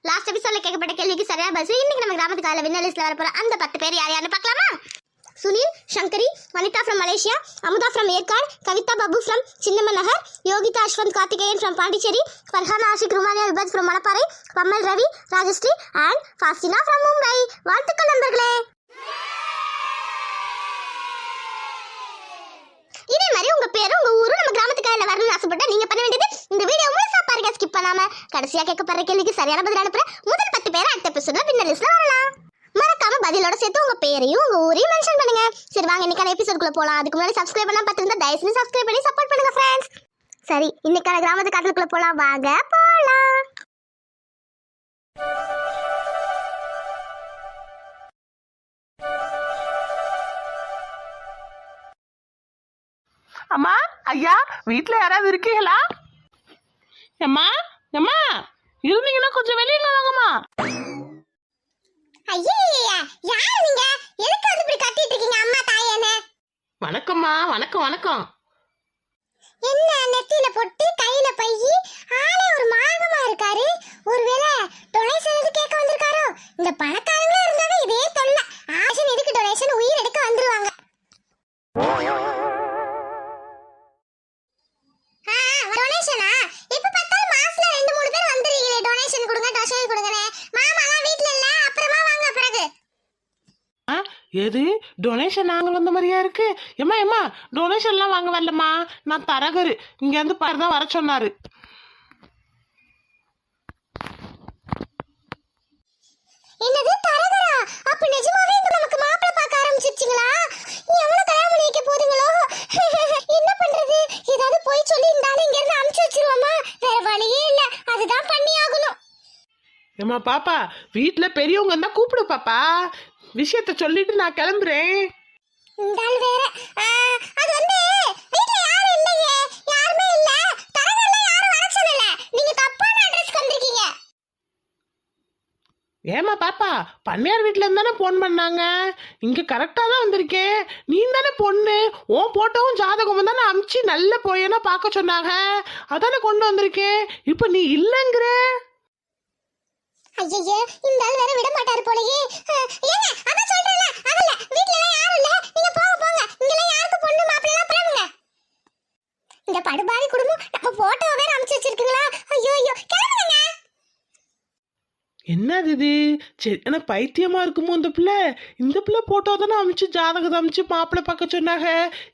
Last எபிசோட்ல கேட்கப்பட்ட கேள்விக்கு சரியா பதில் இன்னைக்கு நம்ம கிராமத்து கால வின்னர் லிஸ்ட்ல வர போற அந்த 10 பேர் யார் யாருன்னு பார்க்கலாமா? Sunil, Sankari, Vanitha from Malaysia, Amudha from Yercaud, Kavitha Babu from Chinnaman Nagar, Yogitha Ashwanth Karthikeyan from Pondicherry, Farhana Ashiq Rumaniya Vibath from Manapparai, Kamal Ravi, Rajashree and Faustina from Mumbai. வாழ்த்துக்கள் நண்பர்களே. இதே மாதிரி உங்க பேரு உங்க ஊரு நம்ம கிராமத்துக்கு காலையில வரணும்னு ஆசைப்பட்டா நீங்க பண்ண வேண்டியது இந்த வீடியோ முழுசா பாருங்க, ஸ்கிப் பண்ணாம. கடைசியா கேட்கப்படுற கேள்விக்கு சரியான பதில் அனுப்புற முதல் 10 பேரை அடுத்த எபிசோட்ல வின்னர் லிஸ்ட்ல வரலாம். மறக்காம பதிலோட சேர்த்து உங்க பேரையும் உங்க ஊரையும் மென்ஷன் பண்ணுங்க. சரி வாங்க இன்னைக்கான எபிசோட்குள்ள போலாம். அதுக்கு முன்னாடி சப்ஸ்கிரைப் பண்ணா பார்த்திருந்தா தயவு செஞ்சு சப்ஸ்கிரைப் பண்ணி சப்போர்ட் பண்ணுங்க ஃப்ரெண்ட்ஸ். சரி இன்னைக்கான கிராமத்து காட்டுக்குள்ள போலாம், வாங்க போலாம். அம்மா, ஐயா, வீட்டுல யாராவது இருக்கீங்களா? அம்மா அம்மா இருந்தீங்கன்னா கொஞ்சம் வெளியே வாங்கம்மா. ஐயா யார் நீங்க? எதுக்கு வந்து இப்படி கத்திட்டு இருக்கீங்க அம்மா தாயேன்னு? வணக்கம்மா. வணக்கம் வணக்கம். என்ன நெத்தியில பொட்டு கையில பையி ஆளே ஒரு மாகமா இருக்காரு. ஒருவேளை டொனேஷன் எது கேட்க வந்திருக்காரோ? இந்த பணக்காரங்களே இருந்தாவே இதே தொல்லை. ஆஷன் எதுக்கு டொனேஷன் உயிர் எடுக்க வந்துருவாங்க. டொனேஷனா? இப்ப பார்த்தாலும் மாசத்துல 2-3 பேர் வந்துறீங்களே டொனேஷன் கொடுங்க டொனேஷன் கொடுங்கனே. மாமாலாம் வீட்ல இல்ல, அப்புறமா வாங்க பிறகு. எது டொனேஷன் நாங்க வந்த மாதிரியா இருக்கு? ஏமா ஏமா டொனேஷன்லாம் வாங்க வரலம்மா, நான் தரகரு. இங்க இருந்து தான் வர சொன்னாரு. என்னது தரகரா? அப்ப நிஜமாவே நமக்கு மாப்பிள்ளை பார்க்க ஆரம்பிச்சிருச்சுங்களா? எவ்வளவு கல்யாணம் பண்ணி வைக்க போறீங்களோ? என்ன பண்றது? ஏதாவது போய் சொல்லி இருந்தாலும் இங்க இருந்து அனுப்பிச்சு வச்சிருவோமா? வேற வழியே இல்ல, அதுதான் பண்ணி ஆகணும். ஏமா பாப்பா, வீட்டுல பெரியவங்க இருந்தா கூப்பிடு பாப்பா. விஷயத்த சொல்லிட்டு நான் கிளம்புறேன். இந்த ஆள் வேற. அது வந்து வீட்ல யாரும் இல்லையே, யாருமே இல்ல. தரகர்ல யாரும் வர சொல்லல. நீங்க தப்பான அட்ரஸ்க்கு வந்திருக்கீங்க. ஏமா பாப்பா, பண்ணையார் வீட்டுல இருந்தானே போன் பண்ணாங்க. இங்க கரெக்டா தான் வந்திருக்கேன். நீ தானே பொண்ணு, உன் போட்டோவும் ஜாதகமும் தானே அமிச்சு நல்ல போயேன்னா பார்க்க சொன்னாங்க. அதானே கொண்டு வந்திருக்கேன். இப்ப நீ இல்லங்கிற. ஐயே இந்த ஆள் வேற விட மாட்டாரு போலயே. ஏங்க அத சொல்றேன்ல, அதல்ல வீட்ல எல்லாம் யாரும் இல்ல. நீங்க போங்க போங்க. இங்க எல்லாம் யாருக்கு பொண்ணு மாப்பிள்ளை எல்லாம் பாருங்க. இந்த படுபாவி குடும்பம் நம்ம போட்டோ வேற அனுப்பிச்சு வச்சிருக்கீங்களா? ஐயோ ஐயோ கிளம்புங்க. என்னது இது? சரி என்ன பைத்தியமா இருக்குமோ இந்த பிள்ளை? இந்த பிள்ளை போட்டோ தானே அமிச்சு ஜாதகத்தை அமிச்சு மாப்பிள்ளை பார்க்க சொன்னாங்க.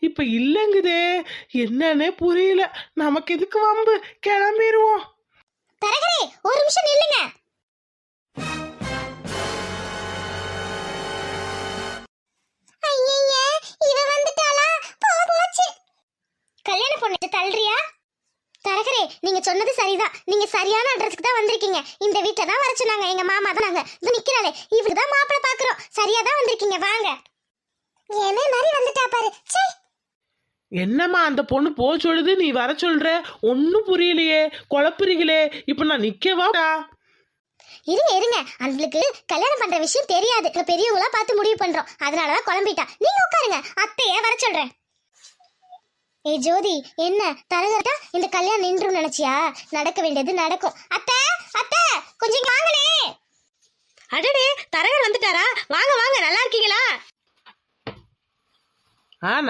இப்ப இல்லங்குதே, என்னன்னே புரியல. நமக்கு எதுக்கு வம்பு, கிளம்பிடுவோம். தரகரே ஒரு நிமிஷம் நில்லுங்க. ஐயே இவ வந்துட்டாளா? போச்சு. கல்யாண பொண்ணு தள்ளுறியா? தரகரே நீங்க சொன்னது சரிதான். நீங்க சரியான அட்ரஸ்க்கு தான் வந்திருக்கீங்க. இந்த வீட்ல தான் வர சொன்னாங்க. எங்க மாமா தான் நாங்க இது நிக்கிறாளே, இவருக்கு தான் மாப்பிள்ளை பாக்குறோம். சரியா தான் வந்திருக்கீங்க, வாங்க. ஏமே மாதிரி வந்துட்டா பாரு. சே என்னம்மா அந்த பொண்ணு போ சொல்லுது, நீ வர சொல்ற? ஒன்னும் புரியலையே, குழப்புறீங்களே. இப்ப நான் நிக்கவா? இருங்க இருங்க, அவங்களுக்கு கல்யாணம் பண்ற விஷயம் தெரியாது. பெரியவங்களா பார்த்து முடிவு பண்றோம், அதனாலதான் குழம்பிட்டா. நீங்க உட்காருங்க, அத்தைய வர சொல்றேன். ஏ ஜோதி, என்ன தரகர்ட்டா இந்த கல்யாணம் நின்றும் நினைச்சியா? நடக்க வேண்டியது நடக்கும். அத்தை அத்தை கொஞ்சம் வாங்களே. அடடே தரகர் வந்துட்டாரா? வாங்க வாங்க, நல்லா இருக்கீங்களா?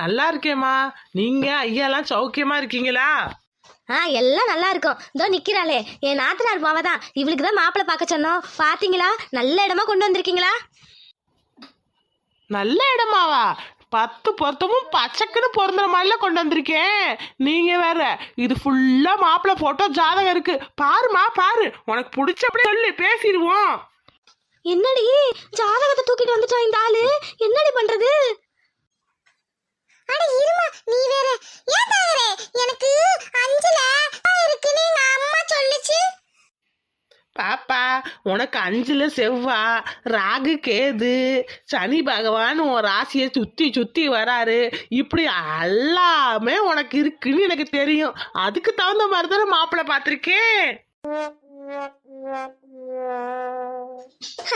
நல்லா இருக்கேம்மா. நீங்க ஐயாலாம் சௌக்கியமா இருக்கீங்களா? எல்லாம் நல்லா இருக்கும். இதோ நிக்கிறாளே என் நாத்தனார் மாவ தான். இவளுக்கு தான் மாப்பிள்ளை பார்க்க சொன்னோம். பாத்தீங்களா, நல்ல இடமா கொண்டு வந்திருக்கீங்களா? நல்ல இடமாவா? 10 பொருத்தமும் பச்சைக்குன்னு பொருந்துற மாதிரிலாம் கொண்டு வந்திருக்கேன். நீங்க வேற, இது ஃபுல்லா மாப்பிள்ளை போட்டோ ஜாதகம் இருக்கு. பாருமா பாரு, உனக்கு பிடிச்சபடி சொல்லி பேசிடுவோம். என்னடி ஜாதகத்தை தூக்கிட்டு வந்துட்டா இந்த ஆளு? என்னடி பண்றது? அட இருமா, நீ வேற. ஏன் தரகரே, எனக்கு 5ல இருக்குன்னு எங்க அம்மா சொல்லுச்சு. பாப்பா, உனக்கு 5ல செவ்வா, ராகு கேது, சனி பகவான் உன் ராசியை சுத்தி சுத்தி வராரு. இப்படி எல்லாமே உனக்கு இருக்குன்னு எனக்கு தெரியும். அதுக்கு தகுந்த மாதிரி தானே மாப்பிள்ளை பார்த்திருக்கேன்.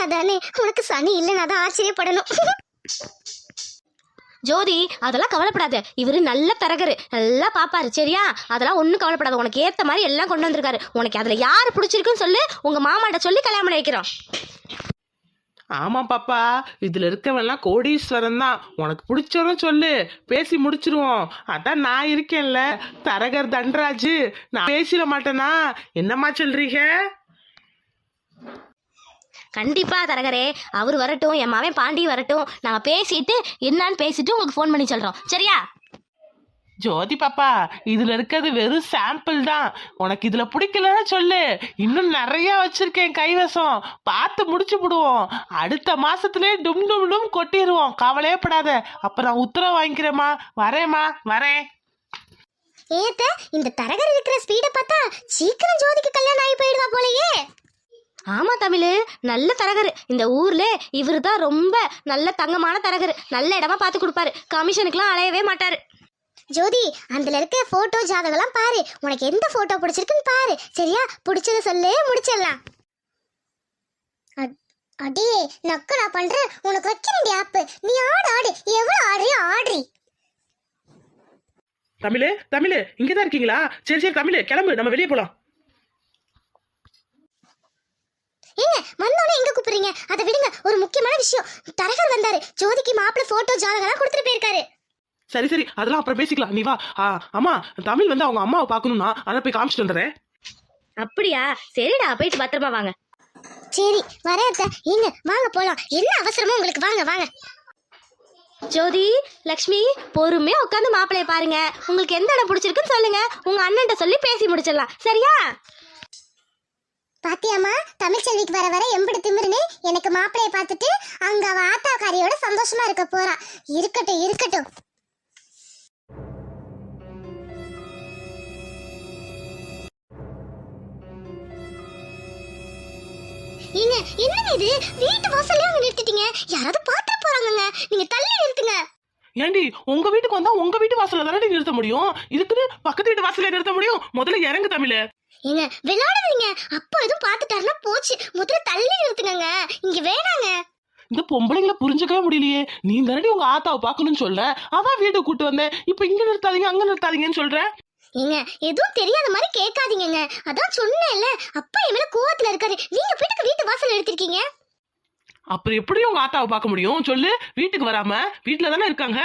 அதானே, உனக்கு சனி இல்லைன்னா தான் ஆச்சரியப்படணும். ஜோதி அதெல்லாம் கவலைப்படாத, இவரு நல்ல தரகரு, நல்லா பாப்பாரு சரியா? அதெல்லாம் ஒன்றும் கவலைப்படாத, உனக்கு ஏற்ற மாதிரி எல்லாம் கொண்டு வந்திருக்காரு. உனக்கு அதில் யார் பிடிச்சிருக்குன்னு சொல்லு, உங்க மாமாட்ட சொல்லி கல்யாணம் பண்ணி வைக்கிறோம். ஆமா பாப்பா, இதுல இருக்கவெல்லாம் கோடீஸ்வரன் தான். உனக்கு பிடிச்சவன சொல்லு, பேசி முடிச்சிருவோம். அதான் நான் இருக்கேன்ல, தரகர் தண்டராஜு. நான் பேசிட மாட்டேனா? என்னம்மா சொல்றீங்க? கண்டிப்பா தரகரே, அவர் வரட்டும், என் மாவன் பாண்டி வரட்டும், நாங்க பேசிட்டு என்னன்னு பேசிட்டு உங்களுக்கு ஃபோன் பண்ணி சொல்றோம் சரியா? ஜோதி பாப்பா, இதுல இருக்கிறது வெறும் சாம்பிள் தான். உனக்கு இதுல பிடிக்கலன்னு சொல்லு, இன்னும் நிறைய வச்சிருக்கேன் கைவசம். பார்த்து முடிச்சு விடுவோம். அடுத்த மாசத்துலயே டும் டும் டும் கொட்டிடுவோம். கவலையே படாத. அப்ப நான் உத்தரவு வாங்கிக்கிறேம்மா. வரேம்மா, வரேன். ஏத்த இந்த தரகர் இருக்கிற ஸ்பீட பார்த்தா சீக்கிரம் ஜோதிக்கு கல்யாணம் ஆகி போயிடுவா போலயே. ஆமா தமிழ், நல்ல தரகர். இந்த ஊர்ல இவரு தான் ரொம்ப நல்ல தங்கமான தரகர். நல்ல இடமா பார்த்து கொடுப்பாரு. கமிஷனுக்குலாம் அலையவே மாட்டாரு. ஜோதி, அதுல இருக்க போட்டோ ஜாதகம்லாம் பாரு. உனக்கு எந்த போட்டோ பிடிச்சிருக்குன்னு பாரு சரியா? பிடிச்சத சொல்லு, முடிச்சிடலாம். அடே நக்கு, நான் பண்றேன். உனக்கு வைக்க வேண்டிய ஆப்பு. நீ ஆடு ஆடு, எவ்வளவு ஆடுறியோ ஆடுறி. தமிழே, தமிழே, இங்கதான் இருக்கீங்களா? சரி சரி தமிழே, கிளம்பு, நம்ம வெளியே போலாம். ஏங்க வந்தோடனே எங்க கூப்பிடுறீங்க? அதை விடுங்க, ஒரு முக்கியமான விஷயம். தரகர் வந்தாரு, ஜோதிக்கு மாப்பிள்ளை போட்டோ ஜாதகம்லாம் கொடுத்துட்டு போயிருக்காரு. சரி சரி, அதெல்லாம் அப்புறம் பேசிக்கலாம். நீ வா. அம்மா, தமிழ் வந்து அவங்க அம்மாவை பார்க்கணும்னா அதை போய் காமிச்சிட்டு வந்துடுறேன். அப்படியா? சரிடா, போயிட்டு பத்திரமா வாங்க. சரி வரேன் அத்தை. ஏங்க வாங்க போலாம். என்ன அவசரமோ உங்களுக்கு? வாங்க வாங்க. ஜோதி, லக்ஷ்மி, பொறுமையா உட்காந்து மாப்பிள்ளைய பாருங்க. உங்களுக்கு எந்த இடம் பிடிச்சிருக்குன்னு சொல்லுங்க, உங்க அண்ணன்ட்ட சொல்லி பேசி முடிச்சிடலாம் சரியா? பாத்தியாமா, தமிழ்ச்செல்விக்கு வர வர எம்படி திமிருன்னு எனக்கு மாப்பிளைய பார்த்துட்டு அங்க அவ ஆத்தாக்காரியோட சந்தோஷமா இருக்க போறா. இருக்கட்டும் இருக்கட்டும். ஏங்க என்னங்க இது? வீட்டு வாசல்ல அங்க நிறுத்திட்டீங்க. யாராவது பாத்துட்டு போறாங்கங்க. நீங்க தள்ளி நிறுத்துங்க. ஏண்டி, உங்க வீட்டுக்கு வந்தா உங்க வீட்டு வாசல்ல தானே நிறுத்த முடியும். இதுக்குன்னு பக்கத்து வீட்டு வாசல்ல நிறுத்த முடியும்? முதல்ல இறங்கு தமிழ். ஏங்க விளையாடுவீங்க. அப்பா எதுவும் பாத்துட்டாருன்னா போச்சு. முதல்ல தள்ளி நிறுத்துங்க. இங்க வேணாங்க. இந்த பொம்பளைங்களை புரிஞ்சுக்கவே முடியலையே. நீ தானடி உங்க ஆத்தாவை பார்க்கணும்னு சொல்ல, அதான் வீட்டுக்கு கூட்டு வந்தேன். இப்ப இங்க நிறுத்தாதீங்க அங்க நிறுத்தாதீங்கன்னு சொல்ற. ஏங்க எதுவும் தெரியாத மாதிரி கேட்காதீங்கங்க. அதான் சொன்னேன்ல, அப்பா என் மேல கோவத்துல இருக்காரு. நீங்க வீட்டுக்கு வீட்டு வாசல் எடுத்திருக்கீங்க. அப்புறம் எப்படி உங்க ஆத்தாவை பார்க்க முடியும் சொல்லு? வீட்டுக்கு வராம வீட்டுல தானே இருக்காங்க.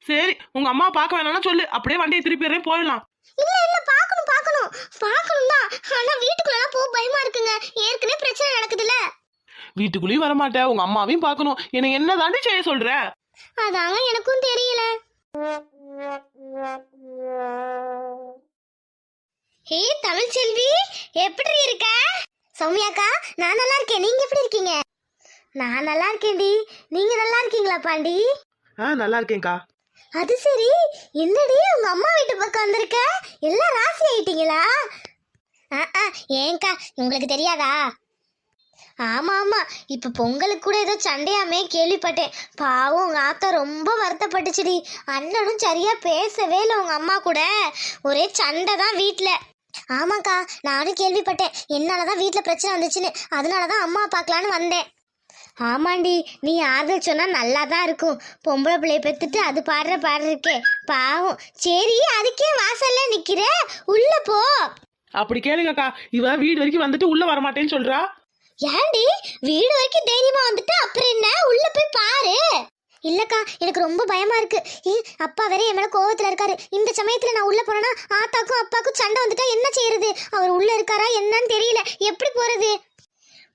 சரி, உங்க அம்மா பார்க்க வேணாம்னா சொல்லு, அப்படியே வண்டியை திருப்பி போயிடலாம். இல்ல இல்ல, பார்க்கணும் பார்க்கணும் பார்க்கணும் தான். ஆனா வீட்டுக்குள்ள போக பயமா இருக்குங்க. ஏற்கனவே பிரச்சனை நடக்குதுல்ல. வீட்டுக்குள்ளேயும் வரமாட்டேன், உங்க அம்மாவையும் பார்க்கணும். என்ன என்ன தாண்டி செய்ய சொல்ற? அதாங்க எனக்கும் தெரியல. ஹே தமிழ்ச்செல்வி, எப்படி இருக்க? சௌமியாக்கா, நான் நல்லா இருக்கேன். நீங்க எப்படி இருக்கீங்க? நான் நல்லா இருக்கேன்டி. நீங்க நல்லா இருக்கீங்களா பாண்டி? நல்லா இருக்கேன்க்கா. அது சரி, என்னடி உங்க அம்மா வீட்டு பக்கம் வந்திருக்க? எல்லாம் ராசி ஆயிட்டீங்களா? ஏங்கா, உங்களுக்கு தெரியாதா? ஆமா ஆமா, இப்ப பொங்கலுக்கு கூட ஏதோ சண்டையாமே கேள்விப்பட்டேன். பாவம் உங்க ஆத்தா ரொம்ப வருத்தப்பட்டுச்சுடி. அண்ணனும் சரியா பேசவே இல்லை உங்க அம்மா கூட. ஒரே சண்டை தான் வீட்டுல. ஆமாக்கா, நானும் கேள்விப்பட்டேன். என்னாலதான் வீட்டுல பிரச்சனை வந்துச்சுன்னு. அதனாலதான் அம்மா பார்க்கலான்னு வந்தேன். ஆமாண்டி, நீ ஆறுதல் சொன்னா நல்லா தான் இருக்கும். பொம்பளை பிள்ளைய பெத்துட்டு அது பாடுற பாடுறக்கே பாவம். சரி, அதுக்கே வாசல்ல நிக்கிற, உள்ள போ. அப்படி கேளுங்கக்கா, இவ வீடு வரைக்கும் வந்துட்டு உள்ள வரமாட்டேன்னு சொல்றா. ஏண்டி, வீடு வரைக்கும் தைரியமா வந்துட்டு அப்புறம் என்ன? உள்ள போய் பாரு. இல்லக்கா, எனக்கு ரொம்ப பயமா இருக்கு. அப்பா வேற என் மேல கோவத்துல இருக்காரு. இந்த சமயத்துல நான் உள்ள போனேன்னா ஆத்தாக்கும் அப்பாக்கும் சண்டை வந்துட்டா என்ன செய்யறது? அவர் உள்ள இருக்காரா என்னன்னு தெரியல. எப்படி போறது?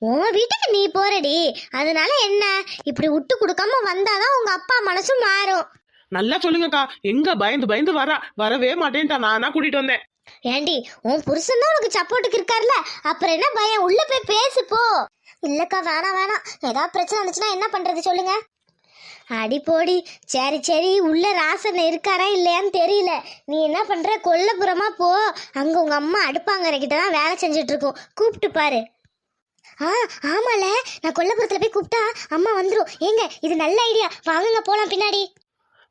உன் வீட்டுக்கு நீ போறடி, அதனால என்ன? இப்படி விட்டு கொடுக்காம வந்தாதான் உங்க அப்பா மனசும் மாறும். நல்லா சொல்லுங்கக்கா. எங்க பயந்து பயந்து வரவே மாட்டேன்ட்டா. நானா கூட்டிட்டு வந்தேன். ஏண்டி, உன் புருஷன் தான் உனக்கு சப்போர்ட்டுக்கு இருக்காருல்ல, அப்புறம் என்ன பயம்? உள்ள போய் பேசு போ. இல்லக்கா, வேணாம் வேணாம். ஏதாவது பிரச்சனை வந்துச்சுன்னா என்ன பண்றது சொல்லுங்க. அடி போடி. சரி சரி, உள்ள ராசன் இருக்காரா இல்லையான்னு தெரியல. நீ என்ன பண்ற, கொல்லப்புறமா போ. அங்க உங்க அம்மா அடுப்பாங்கரை கிட்ட தான் வேலை செஞ்சுட்டு இருக்கோம். கூப்பிட்டு பாரு. ஆமால, நான் கொல்லப்புறத்துல போய் கூப்பிட்டா அம்மா வந்துரும். ஏங்க, இது நல்ல ஐடியா. வாங்குங்க போலாம் பின்னாடி.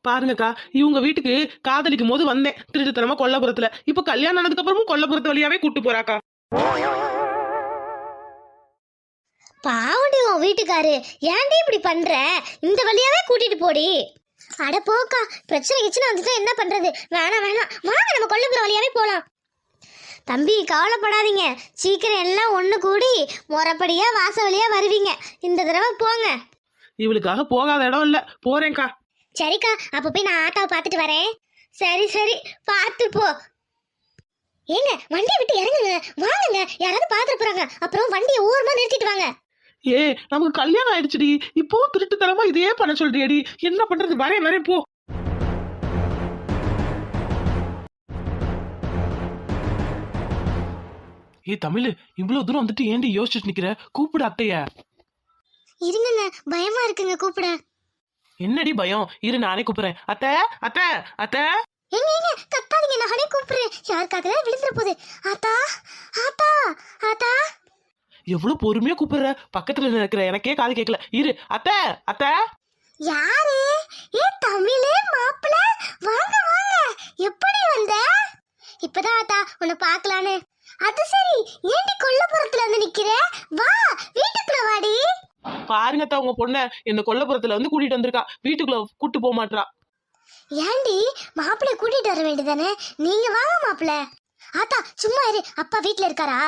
பாருங்கக்கா, இவங்க வீட்டுக்கு காதலிக்கும் போது வந்தேன் திருட்டுத்தனமா கொல்லப்புறத்துல. இப்ப கல்யாணம் ஆனதுக்கு அப்புறமும் கொல்லப்புறத்து வழியாவே கூட்டு போறாக்கா. பாவடி உன் வீட்டுக்காரு. ஏன்டி இப்படி பண்ற? இந்த வழியாவே கூட்டிட்டு போடி. அட போக்கா, பிரச்சனை கிச்சனை வந்துட்டா என்ன பண்றது? வேணாம் வேணாம், வாங்க நம்ம கொல்லுப்புற வழியாவே போலாம். தம்பி கவலைப்படாதீங்க, சீக்கிரம் எல்லாம் ஒண்ணு கூடி முறைப்படியா வாச வழியா வருவீங்க. இந்த தடவை போங்க. இவளுக்காக போகாத இடம் இல்ல, போறேன்க்கா. சரிக்கா, அப்ப போய் நான் ஆட்டாவை பார்த்துட்டு வரேன். சரி சரி, பார்த்து போ. ஏங்க வண்டியை விட்டு இறங்குங்க, வாங்குங்க, யாராவது பார்த்துட்டு போறாங்க. அப்புறம் வண்டியை ஓரமா நிறுத்திட்டு வாங்க. ஏ நமக்கு கல்யாணம் ஆயிடுச்சுடி, இப்போ திருட்டுத்தனமா இதே பண்ண சொல்றியடி, என்ன பண்றது? வரேன் போ. ஏ தமிழ், இவ்வளவு தூரம் வந்துட்டு ஏண்டி யோசிச்சுட்டு நிக்கிற? கூப்பிடு அத்தைய. இருங்க, பயமா இருக்குங்க, கூப்பிட. என்னடி பயம்? இரு நானே கூப்பிடுறேன். அத்தை அத்தை அத்தை. ஏங்க ஏங்க கத்தாதீங்க, நானே கூப்பிடுறேன். யாருக்காக விழுந்துற போகுது. ஆத்தா ஆத்தா ஆத்தா. எவ்வளவு பொறுமையா கூப்பிடுற, பக்கத்துல இருக்கிற எனக்கே காது கேட்கல. இரு அத்தை அத்தை. யாரு? ஏ தமிழே மாப்பிள்ள, வாங்க வாங்க. எப்படி வந்த? இப்பதான் ஆத்தா உன்னை பார்க்கலான்னு. அது சரி, ஏண்டி கொல்லப்புறத்துல வந்து நிக்கிற? வா வீட்டுக்குள்ள வாடி. பாருங்க அத்தா, உங்க பொண்ண இந்த கொல்லப்புறத்துல வந்து கூட்டிட்டு வந்திருக்கா, வீட்டுக்குள்ள கூட்டு போக மாட்டா. ஏண்டி மாப்பிள்ள கூட்டிட்டு வர வேண்டியதானே? நீங்க வாங்க மாப்பிள்ள. ஆத்தா சும்மா இரு, அப்பா வீட்டுல இருக்காரா?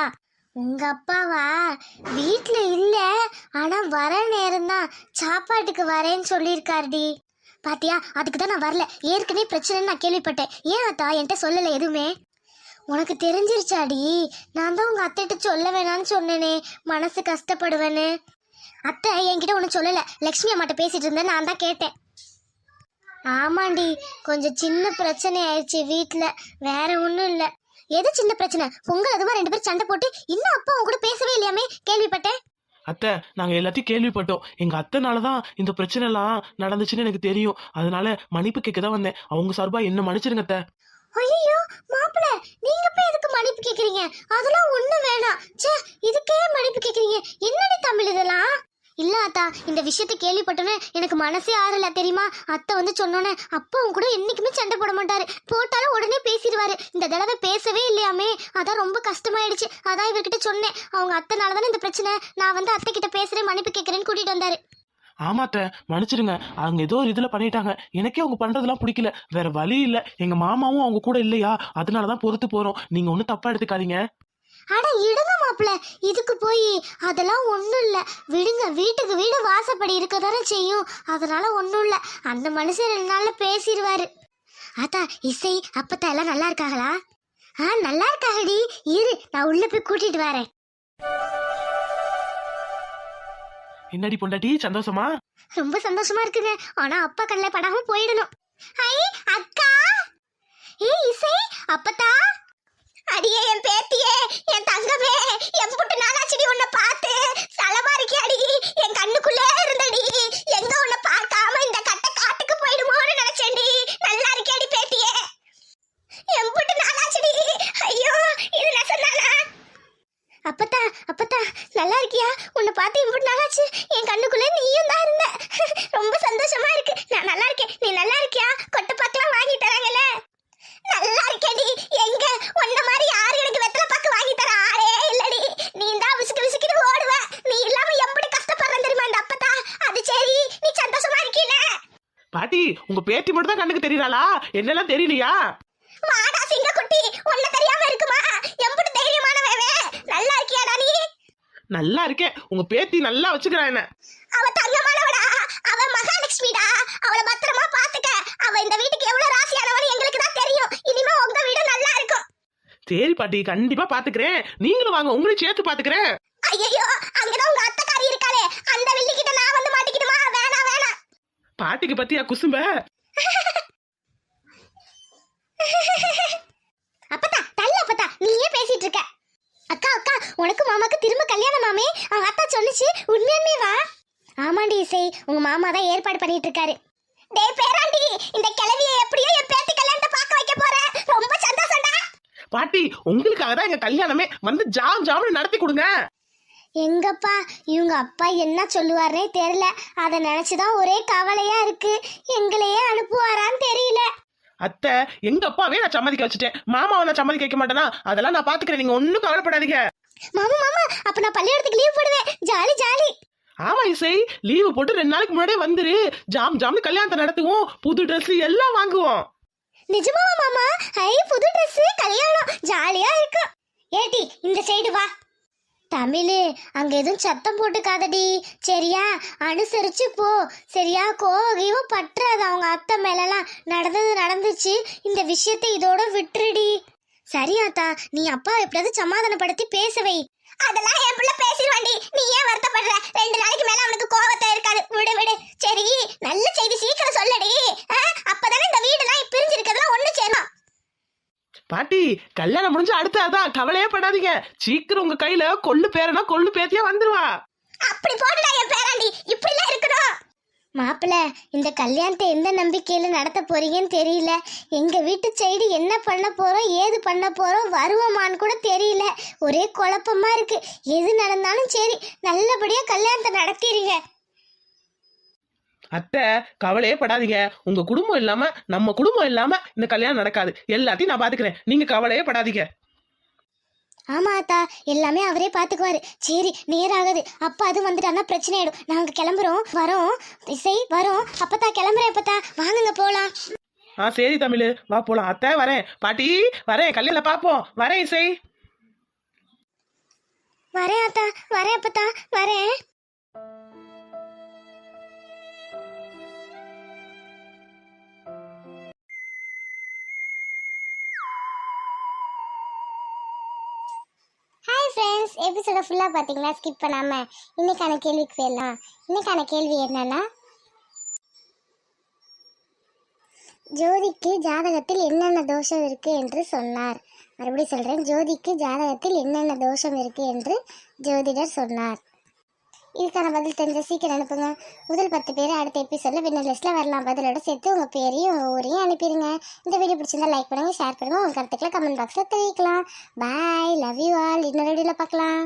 உங்க அப்பாவா? வீட்டுல இல்ல, ஆனா வர நேரம் தான், சாப்பாட்டுக்கு வரேன்னு சொல்லியிருக்காருடி. பாத்தியா, அதுக்கு தான் நான் வரல. ஏற்கனவே பிரச்சனைன்னு நான் கேள்விப்பட்டேன். ஏன் ஆத்தா என்கிட்ட சொல்லல எதுவுமே? உனக்கு தெரிஞ்சிருச்சாடி? நான் தான் உங்க அத்தைகிட்ட சொல்ல வேணான்னு சொன்னேனே, மனசு கஷ்டப்படுவேன்னு. அத்தை என்கிட்ட ஒன்றும் சொல்லல, லக்ஷ்மி அம்மாட்ட பேசிட்டு இருந்தேன், நான் தான் கேட்டேன். ஆமாண்டி, கொஞ்சம் சின்ன பிரச்சனை ஆயிடுச்சு வீட்டுல, வேற ஒன்றும் இல்லை. எது சின்ன பிரச்சனை? பொங்கல் அதுமா 2 பேரும் சண்டை போட்டு இன்னும் அப்பா அவங்க கூட பேசவே இல்லையாமே, கேள்விப்பட்டேன். அத்தை நாங்க எல்லாத்தையும் கேள்விப்பட்டோம். எங்க அத்தைனாலதான் இந்த பிரச்சனை எல்லாம் நடந்துச்சுன்னு எனக்கு தெரியும். அதனால மன்னிப்பு கேட்க தான் வந்தேன். அவங்க சார்பா என்ன மன்னிச்சிருங்க அத்தை. ஐயோ மாப்பிள்ள, நீங்க போய் எதுக்கு மன்னிப்பு கேக்குறீங்க? அதெல்லாம் ஒண்ணு வேணாம். ச்சே, இதுக்கே மன்னிப்பு கேக்குறீங்க? என்னடி தமிழ் இதெல்லாம்? இல்ல அத்தா, இந்த விஷயத்தை கேள்விப்பட்டோன்னே எனக்கு மனசே ஆறல தெரியுமா? அத்தை வந்து சொன்னோன்னே அப்பாவும் கூட என்னைக்குமே சண்டை போட மாட்டாரு, போட்டாலும் உடனே பேசிடுவாரு. இந்த தடவை பேசவே இல்லையாமே, அதான் ரொம்ப கஷ்டமாயிடுச்சு. அதான் இவர்கிட்ட சொன்னேன், அவங்க அத்தைனாலதானே இந்த பிரச்சனை, நான் வந்து அத்தை கிட்ட பேசுறேன், மன்னிப்பு கேட்கறேன்னு கூட்டிட்டு வந்தாரு. ஆமாத்த மன்னிச்சிருங்க, அவங்க ஏதோ ஒரு இதுல பண்ணிட்டாங்க. எனக்கே அவங்க பண்றதெல்லாம் பிடிக்கல, வேற வழி இல்ல. எங்க மாமாவும் அவங்க கூட இல்லையா, அதனாலதான் பொறுத்து போறோம். நீங்க ஒன்னும் தப்பா எடுத்துக்காதீங்க. அட இடுங்க மாப்பிள்ள, இதுக்கு போய் அதெல்லாம் ஒண்ணும் இல்ல, விடுங்க. வீட்டுக்கு வீடு வாசப்படி இருக்கதானே செய்யும், அதனால ஒண்ணும் இல்ல. அந்த மனுஷன் 2 நாள்ல பேசிடுவாரு. ஆத்தா இசை அப்பத்தா எல்லாம் நல்லா இருக்காங்களா? நல்லா இருக்காங்கடி. இரு, நான் உள்ள போய் கூட்டிட்டு வரேன். என்னடி பொண்டாட்டி, சந்தோஷமா? ரொம்ப சந்தோஷமா இருக்குங்க, ஆனா அப்பா கண்ணில் படாம போயிடணும். ஐ அக்கா, ஏ இசை அப்பத்தா. அடியே என் பேத்தியே, என் தங்கமே, என் புட்டு நாளாச்சடி உன்னை பார்த்து. சலமா இருக்கியாடி, என் கண்ணுக்குள்ளே இருந்தடி. எங்க உன்னை பார்க்காம இந்த கட்டை காட்டுக்கு போயிடுமோன்னு நினைச்சேன்டி. நல்லா இருக்கியாடி பேத்தியே, என் புட்டு நாளாச்சடி. ஐயோ இது நெசந்தானா? அப்பத்தா அப்பத்தா நல்லா இருக்கியா? உன்னை பார்த்து இம்புட்டு நாளாச்சு, என் கண்ணுக்குள்ளே நீயும் தான் இருந்த. ரொம்ப சந்தோஷமா இருக்கு. நான் நல்லா இருக்கேன், நீ நல்லா இருக்கியா? கொட்டை பாக்கெல்லாம் வாங்கி தராங்கல்ல? நல்லா இருக்கேடி. எங்க உன்ன மாதிரி யாரு எனக்கு வெத்தலை பாக்கு வாங்கி தர ஆளே இல்லடி. நீ தான் விசுக்கு விசுக்கிட்டு ஓடுவ. நீ இல்லாம எப்படி கஷ்டப்படுறேன் தெரியுமா இந்த அப்பத்தா? அது சரி, நீ சந்தோஷமா இருக்கீல? பாட்டி, உங்க பேத்தி மட்டும் தான் கண்ணுக்கு தெரியறாளா? என்னெல்லாம் தெரியலையா? மாடா சிங்க குட்டி, உன்ன தெரியாம இருக்குமா? எம்புட்டு தைரியமானவே. நல்லா இருக்கியாடா நீ? நல்லா இருக்கேன். உங்க பேத்தி நல்லா வச்சுக்கிறா என்ன. அவ தங்கமானவடா, அவ மகாலட்சுமிடா. அவளை பத்திரமா பாத்துக்க. அவ இந்த வீட்டுக்கு எவ்வளவு ராசியானவன்னு எங்களுக்கு தான் தெரியும். இனிமே உங்க வீடு நல்லா இருக்கும். சரி பாட்டி, கண்டிப்பா பாத்துக்கிறேன். நீங்களும் வாங்க, உங்களையும் சேர்த்து பாத்துக்கிறேன். ஐயோ, அங்கதான் உங்க அத்தைக்காரி இருக்காளே, அந்த வில்லி கிட்ட நான் வந்து மாட்டிக்கிடுமா? வேணாம் வேணாம். பாட்டிக்கு பத்தியா குசும்ப? அப்பத்தா தள்ளு அப்பத்தா, நீயே பேசிட்டு இருக்க. அக்கா அக்கா, உனக்கு மாமாக்கு திரும்ப கல்யாணமாமே, அவங்க அத்தா சொன்னிச்சு, உண்மையாலுமே வா? ஆமாண்டி இசை, உங்க மாமா தான் ஏற்பாடு பண்ணிட்டு இருக்காரு. டேய் பேராண்டி, இந்த கிழவியை எப்படியோ என் பேத்தி கல்யாணத்தை பார்க்க வைக்க போறேன். ரொம்ப சந்தோஷம்டா. பாட்டி, உங்களுக்காக தான் எங்க கல்யாணமே, வந்து ஜாம் ஜாம்னு நடத்தி கொடுங்க. எங்கப்பா இவங்க அப்பா என்ன சொல்லுவாருனே தெரியல, அதை நினைச்சுதான் ஒரே கவலையா இருக்கு. எங்களையே அனுப்புவாரான்னு தெரியல. அத்தை, எங்க அப்பாவே நான் சம்மதிக்க வச்சுட்டேன், மாமாவை நான் சம்மதிக்க வைக்க மாட்டேனா? அதெல்லாம் நான் பாத்துக்கிறேன், நீங்க ஒன்னும் கவலைப்படாதீங்க. மாமா மாமா, அப்ப நான் பள்ளிக்கூடத்துக்கு லீவ் போடுவேன். Jolly jolly. ஆமா இசை, லீவு போட்டு 2 நாளைக்கு முன்னாடியே வந்துரு. ஜாம் ஜாம்னு கல்யாணத்தை நடத்துவோம், புது ட்ரெஸ் எல்லாம் வாங்குவோம். நிஜமாவா மாமா? ஐ, புது ட்ரெஸ், கல்யாணம், ஜாலியா இருக்கு. ஏடி இந்த சைடு வா. தமிழு, அங்க எதுவும் சத்தம் போட்டுக்காதடி சரியா? அனுசரிச்சு போ சரியா? கோகியும் பற்றாது அவங்க அத்தை மேலலாம். நடந்தது நடந்துச்சு, இந்த விஷயத்தை இதோட விட்டுருடி. சரியாத்தா, நீ அப்பா எப்படியாவது சமாதானப்படுத்தி பேசவை. அதெல்லாம் என் பிள்ளை பேசிடுவாண்டி, நீ ஏன் வருத்தப்படுற? 2 நாளைக்கு மேல அவனுக்கு கோவத்தை இருக்காது, விடு விடு. சரி, நல்ல செய்தி சீக்கிரம் சொல்லடி. அப்பதானே இந்த வீடெல்லாம் பிரிஞ்சிருக்கிறதுலாம் ஒண்ணு சேரும். பாட்டி, கல்யாணம் முடிஞ்சு அடுத்ததான், கவலையே படாதீங்க. சீக்கிரம் உங்க கையில கொள்ளு பேரனா கொள்ளு பேத்தியா வந்துருவா. அப்படி போட்டுடா என் பேராண்டி, இப்படிலாம் இருக்கணும். மாப்பிள்ள, இந்த கல்யாணத்தை எந்த நம்பிக்கையில நடத்த போறீங்கன்னு தெரியல. எங்க வீட்டு சைடு என்ன பண்ண போறோம், ஏது பண்ண போறோம், வருவோமான்னு கூட தெரியல. ஒரே குழப்பமா இருக்கு. எது நடந்தாலும் சரி, நல்லபடியா கல்யாணத்தை நடத்திடுங்க. அத்தை, கவலையே படாதீங்க. உங்க குடும்பம் இல்லாம நம்ம குடும்பம் இல்லாம இந்த கல்யாணம் நடக்காது. எல்லாத்தையும் நான் பாத்துக்கிறேன், நீங்க கவலையே படாதீங்க. ஆமா அத்தா, எல்லாமே அவரே பாத்துக்குவாரு. சரி, நேராகுது. அப்பா அது வந்துட்டான்னா பிரச்சனை ஆயிடும். நாங்க கிளம்புறோம், வரோம். இசை வரோம். அப்பத்தா கிளம்புறேன். அப்பத்தா வாங்குங்க போலாம். சரி தமிழ், வா போலாம். அத்தை வரேன், பாட்டி வரேன், கல்யாணம் பாப்போம். வரேன் இசை. வரேன் அத்தா, வரேன் அப்பத்தா, வரேன். ஹாய் ஃப்ரெண்ட்ஸ், எபிசோட ஃபுல்லாக பார்த்தீங்களா? ஸ்கிப் பண்ணாமல் இன்னைக்கான கேள்விக்கு போயிடலாம். இன்னைக்கான கேள்வி என்னன்னா, ஜோதிக்கு ஜாதகத்தில் என்னென்ன தோஷம் இருக்கு என்று சொன்னார். மறுபடியும் சொல்கிறேன், ஜோதிக்கு ஜாதகத்தில் என்னென்ன தோஷம் இருக்கு என்று ஜோதிடர் சொன்னார். இதுக்கான பதில் தெரிஞ்ச சீக்கிரம் அனுப்புங்க. முதல் 10 பேர் அடுத்த எபிசோடில் வின்னர் லிஸ்ட்டில் வரலாம். பதிலோட சேர்த்து உங்கள் பேரையும் உங்கள் ஊரையும் அனுப்பிடுங்க. இந்த வீடியோ பிடிச்சிருந்தா லைக் பண்ணுங்கள், ஷேர் பண்ணுங்கள், உங்கள் கருத்துக்களை கமெண்ட் பாக்ஸில் தெரிவிக்கலாம். பாய், லவ் யூ ஆல். இன்னொரு வீடியோவில் பார்க்கலாம்.